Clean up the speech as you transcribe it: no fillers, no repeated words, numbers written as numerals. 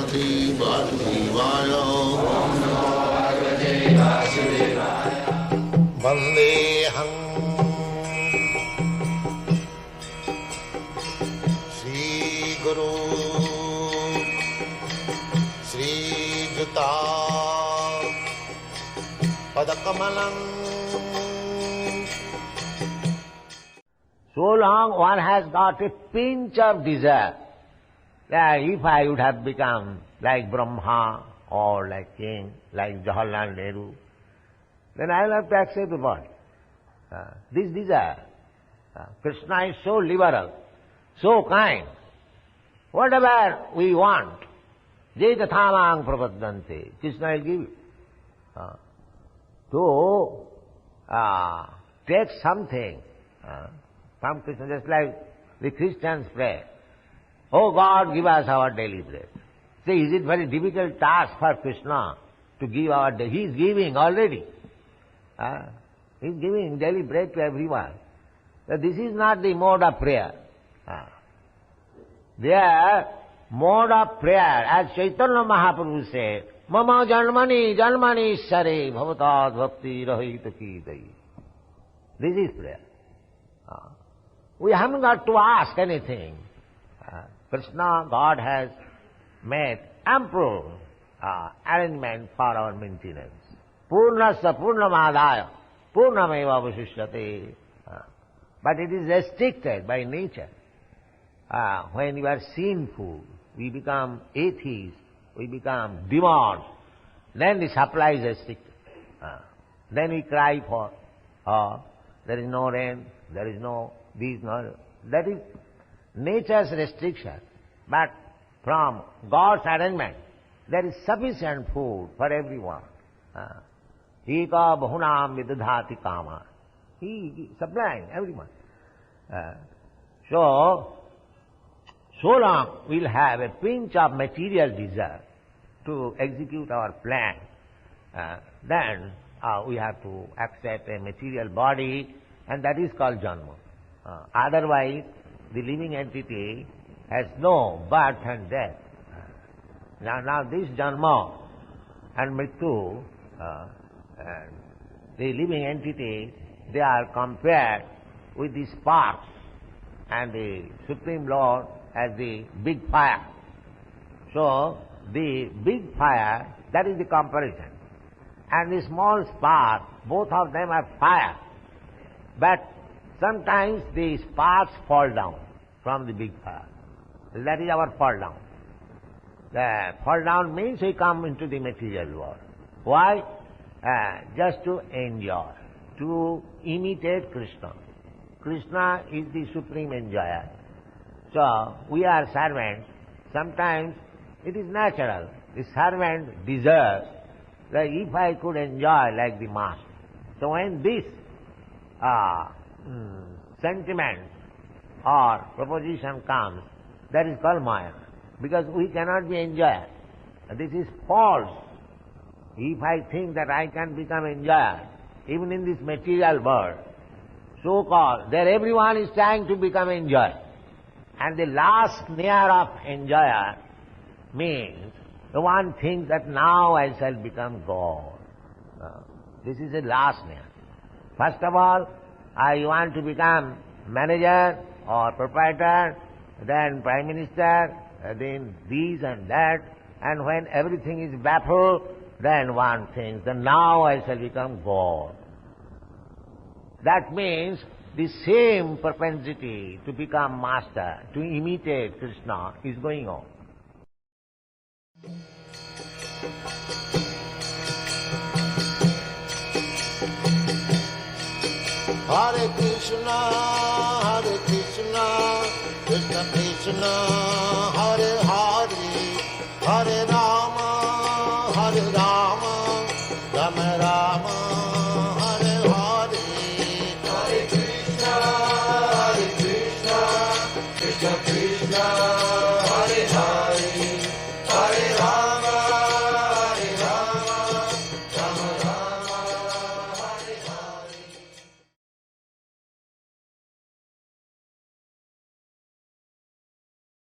भगवते वासुदेवाय वन्देऽहं श्रीगुरु श्रीयुता पदकमलम्. So long one has got a pinch of desire that if I would have become like Brahma or like king, like Jawaharlal Nehru, then I will have to accept the body. This desire. Krishna is so liberal, so kind. Whatever we want, je tathamang prapaddante, Krishna will give it. To take something from Krishna, just like the Christians pray, "Oh God, give us our daily bread." See, is it very difficult task for Krishna to give our daily? He is giving already. He is giving daily bread to everyone. So this is not the mode of prayer. Their mode of prayer, as Chaitanya Mahaprabhu said, "Mama janmani janmani sare bhavatad bhakti rahita ki dai." This is prayer. We haven't got to ask anything. Krishna, God has made ample arrangement for our maintenance. Purnasya purnamadaya purnameva vasishyate. But it is restricted by nature. When we are sinful, we become atheists, we become demons, then the supply is restricted. Then we cry for, there is no rain, there is no this, no... That is nature's restriction. But from God's arrangement, there is sufficient food for everyone. Eka bahunam vidadhati kama. He supplying everyone. So long we'll have a pinch of material desire to execute our plan. Then we have to accept a material body, and that is called janma. Otherwise, the living entity has no birth and death. Now this janma and mrityu, the living entity, they are compared with the sparks, and the Supreme Lord as the big fire. So the big fire, that is the comparison. And the small spark, both of them are fire. But sometimes the sparks fall down from the big fire. That is our fall down. The fall down means we come into the material world. Why? Just to enjoy, to imitate Krishna. Krishna is the supreme enjoyer. So we are servants. Sometimes it is natural. The servant deserves that if I could enjoy like the master. So when this sentiment or proposition comes, that is called Maya. Because we cannot be enjoyer. This is false. If I think that I can become enjoyer, even in this material world, so-called, there everyone is trying to become enjoyer. And the last near of enjoyer means the one thinks that now I shall become God. This is the last near. First of all, I want to become manager or proprietor, then prime minister, then this and that, and when everything is baffled, then one thinks that now I shall become God. That means the same propensity to become master, to imitate Krishna is going on. Hare Krishna, Krishna Krishna,